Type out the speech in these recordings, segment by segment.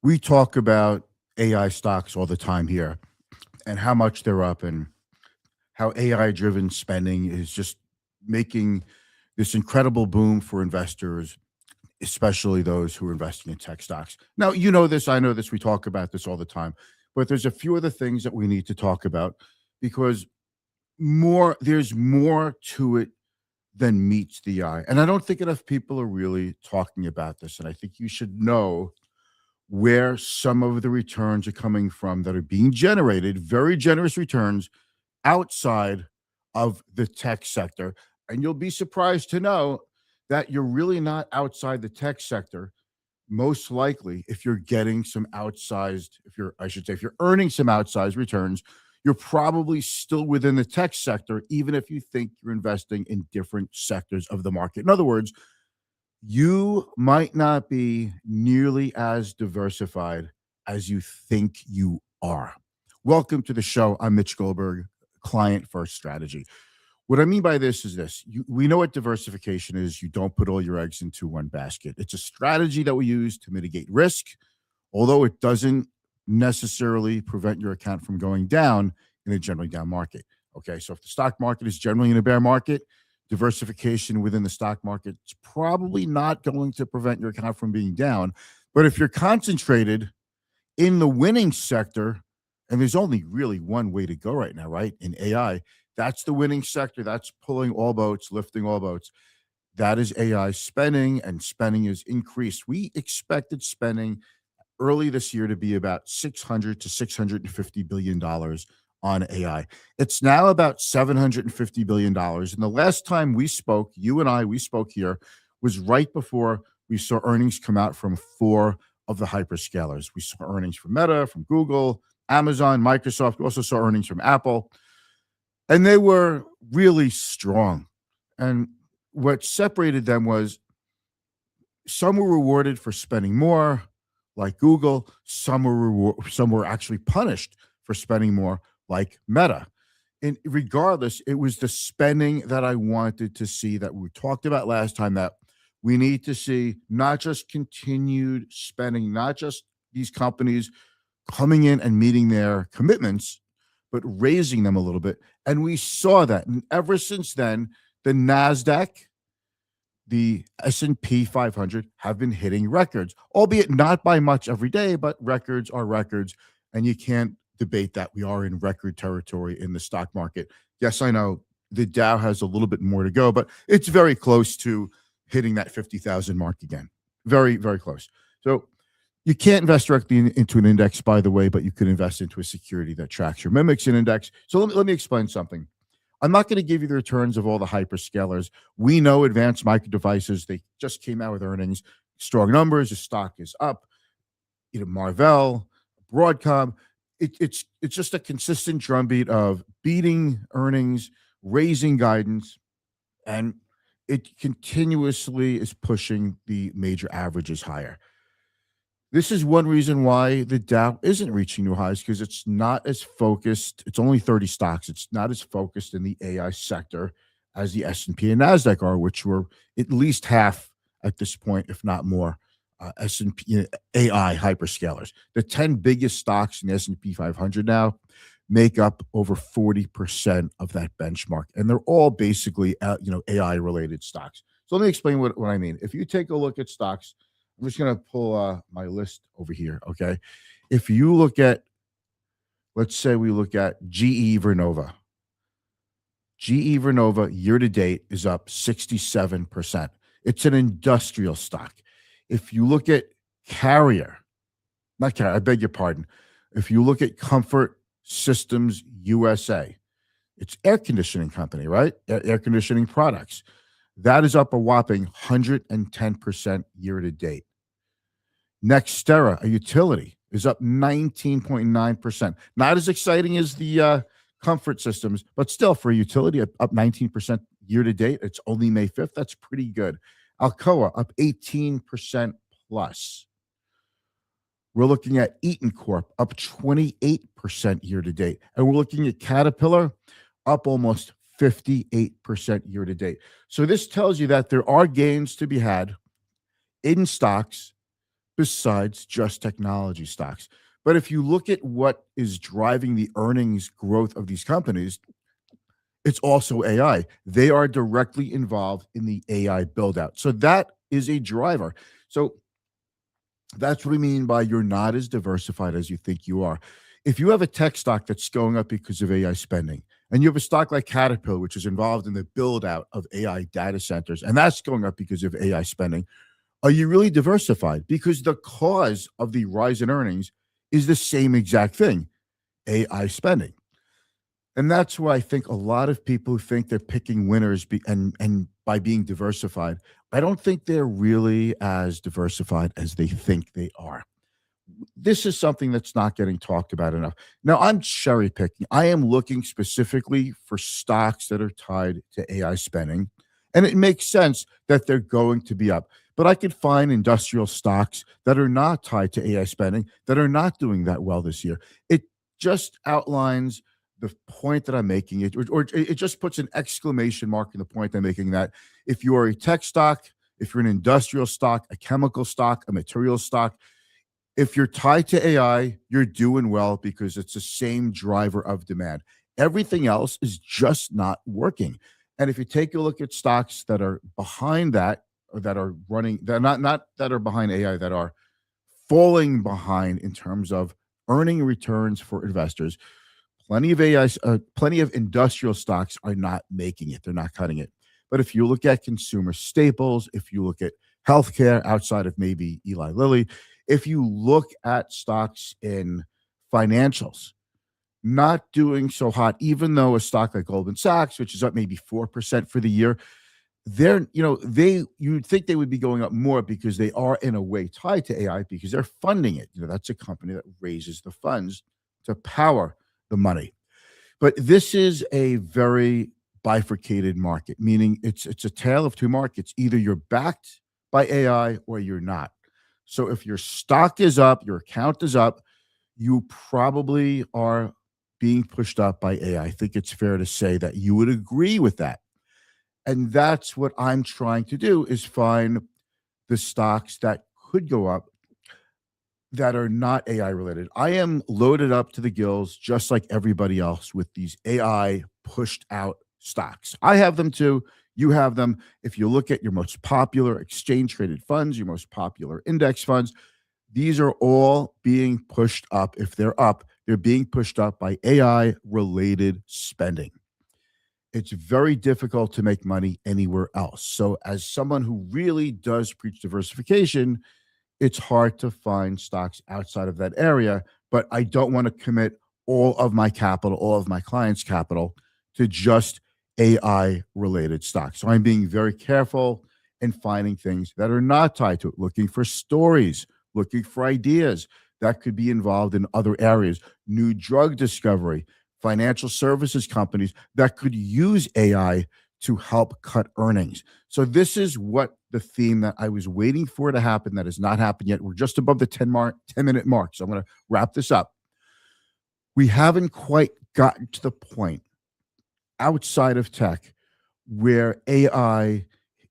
We talk about AI stocks all the time here and how much they're up and how AI driven spending is just making this incredible boom for investors, especially those who are investing in tech stocks. Now, you know this, I know this, we talk about this all the time, but there's a few other things that we need to talk about because there's more to it than meets the eye. And I don't think enough people are really talking about this. And I think you should know where some of the returns are coming from that are being generated, very generous returns outside of the tech sector. And you'll be surprised to know that you're really not outside the tech sector. Most likely, if you're getting some outsized, if you're, I should say, if you're earning some outsized returns, you're probably still within the tech sector, even if you think you're investing in different sectors of the market. In other words, you might not be nearly as diversified as you think you are. Welcome to the show. I'm Mitch Goldberg, Client First Strategy. What I mean by this is this: we know what diversification is. You don't put all your eggs into one basket. It's a strategy that we use to mitigate risk, although it doesn't necessarily prevent your account from going down in a generally down market. Okay, so if the stock market is generally in a bear market, diversification within the stock market is probably not going to prevent your account from being down. But if you're concentrated in the winning sector, and there's only really one way to go right now, right? In AI, that's the winning sector. That's pulling all boats, lifting all boats. That is AI spending, and spending is increased. We expected spending early this year to be about 600 to 650 billion dollars on AI. It's now about 750 billion dollars. And the last time we spoke, you and I, we spoke here, was right before we saw earnings come out from four of the hyperscalers. We saw earnings from Meta, from Google, Amazon, Microsoft. We also saw earnings from Apple, and they were really strong. And what separated them was some were rewarded for spending more, like Google. Some were actually punished for spending more, like Meta. And regardless, it was the spending that I wanted to see, that we talked about last time, that we need to see not just continued spending, not just these companies coming in and meeting their commitments, but raising them a little bit. And we saw that. And ever since then, the NASDAQ, the S&P 500 have been hitting records, albeit not by much every day, but records are records. And you can't debate that we are in record territory in the stock market. Yes, I know the Dow has a little bit more to go, but it's very close to hitting that 50,000 mark again. Very, very close. So you can't invest directly into an index, by the way, but you could invest into a security that tracks or mimics an index. So let me explain something. I'm not going to give you the returns of all the hyperscalers. We know Advanced Micro Devices, they just came out with earnings, strong numbers, the stock is up. Marvell, Broadcom, it's just a consistent drumbeat of beating earnings, raising guidance, and it continuously is pushing the major averages higher. This is one reason why the Dow isn't reaching new highs, because it's not as focused. It's only 30 stocks. It's not as focused in the AI sector as the S&P and NASDAQ are, which were at least half at this point, if not more, S&P AI hyperscalers. The 10 biggest stocks in the S&P 500 now make up over 40% of that benchmark, and they're all basically AI related stocks. So let me explain what I mean. If you take a look at stocks, I'm just going to pull my list over here, okay? If you look at, let's say we look at GE Vernova. GE Vernova year to date is up 67%. It's an industrial stock. If you look at Carrier, not Carrier, I beg your pardon. If you look at Comfort Systems USA, it's air conditioning company, right? Air conditioning products. That is up a whopping 110% year to date. Nextera, a utility, is up 19.9%. Not as exciting as the Comfort Systems, but still, for a utility, up 19% year to date. It's only May 5th. That's pretty good. Alcoa, up 18% plus. We're looking at Eaton Corp, up 28% year to date. And we're looking at Caterpillar, up almost 58% year to date. So this tells you that there are gains to be had in stocks besides just technology stocks. But if you look at what is driving the earnings growth of these companies, it's also AI. They are directly involved in the AI build out. So that is a driver. So that's what we mean by you're not as diversified as you think you are. If you have a tech stock that's going up because of AI spending, and you have a stock like Caterpillar, which is involved in the build out of AI data centers, and that's going up because of AI spending, are you really diversified? Because the cause of the rise in earnings is the same exact thing, AI spending. And that's why I think a lot of people who think they're picking winners and by being diversified, I don't think they're really as diversified as they think they are. This is something that's not getting talked about enough. Now, I'm cherry picking. I am looking specifically for stocks that are tied to AI spending, and it makes sense that they're going to be up. But I could find industrial stocks that are not tied to AI spending that are not doing that well this year. It just outlines the point that I'm making, or it just puts an exclamation mark in the point I'm making that if you are a tech stock, if you're an industrial stock, a chemical stock, a material stock, if you're tied to AI, you're doing well because it's the same driver of demand. Everything else is just not working. And if you take a look at stocks that are behind that, or that are running, that not that are behind AI, that are falling behind in terms of earning returns for investors, plenty of AI, plenty of industrial stocks are not making it. They're not cutting it. But if you look at consumer staples, if you look at healthcare outside of maybe Eli Lilly, if you look at stocks in financials, not doing so hot, even though a stock like Goldman Sachs, which is up maybe 4% for the year, they're, you'd think they would be going up more because they are in a way tied to AI because they're funding it. That's a company that raises the funds to power the money. But this is a very bifurcated market, meaning it's a tale of two markets. Either you're backed by AI or you're not. So if your stock is up, your account is up, you probably are being pushed up by AI. I think it's fair to say that you would agree with that. And that's what I'm trying to do is find the stocks that could go up that are not AI related. I am loaded up to the gills, just like everybody else, with these AI pushed out stocks. I have them too. You have them. If you look at your most popular exchange traded funds, your most popular index funds, these are all being pushed up. If they're up, they're being pushed up by AI related spending. It's very difficult to make money anywhere else. So, as someone who really does preach diversification, it's hard to find stocks outside of that area, but I don't want to commit all of my capital, all of my clients' capital to just AI related stocks. So I'm being very careful and finding things that are not tied to it, looking for stories, looking for ideas that could be involved in other areas, new drug discovery, financial services companies that could use AI to help cut earnings. So this is what the theme that I was waiting for to happen that has not happened yet. We're just above the 10-minute mark. So I'm going to wrap this up. We haven't quite gotten to the point outside of tech where AI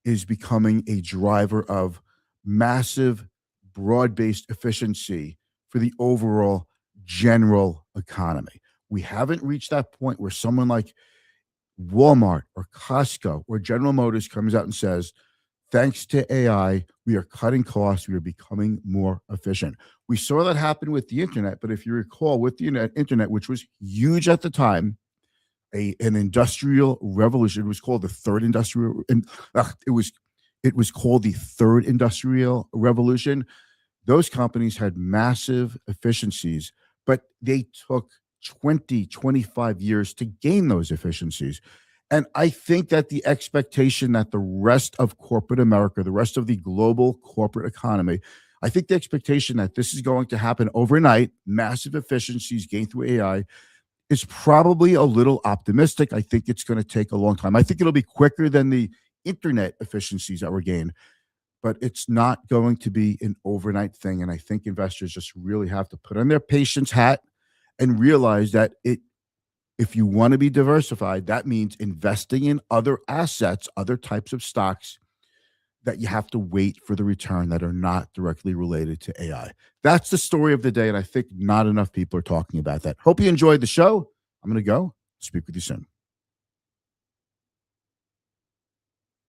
is becoming a driver of massive broad-based efficiency for the overall general economy. We haven't reached that point where someone like Walmart or Costco or General Motors comes out and says, thanks to AI, we are cutting costs. We are becoming more efficient. We saw that happen with the internet. But if you recall, with the internet, which was huge at the time, an industrial revolution, it was called the third industrial, and it was called the third industrial revolution. Those companies had massive efficiencies, but they took 20, 25 years to gain those efficiencies. And I think that the expectation that the rest of corporate America, the rest of the global corporate economy, I think the expectation that this is going to happen overnight, massive efficiencies gained through AI, is probably a little optimistic. I think it's going to take a long time. I think it'll be quicker than the internet efficiencies that were gained, but it's not going to be an overnight thing. And I think investors just really have to put on their patience hat and realize that if you want to be diversified, that means investing in other assets, other types of stocks that you have to wait for the return that are not directly related to AI. That's the story of the day. And I think not enough people are talking about that. Hope you enjoyed the show. I'm going to go. Speak with you soon.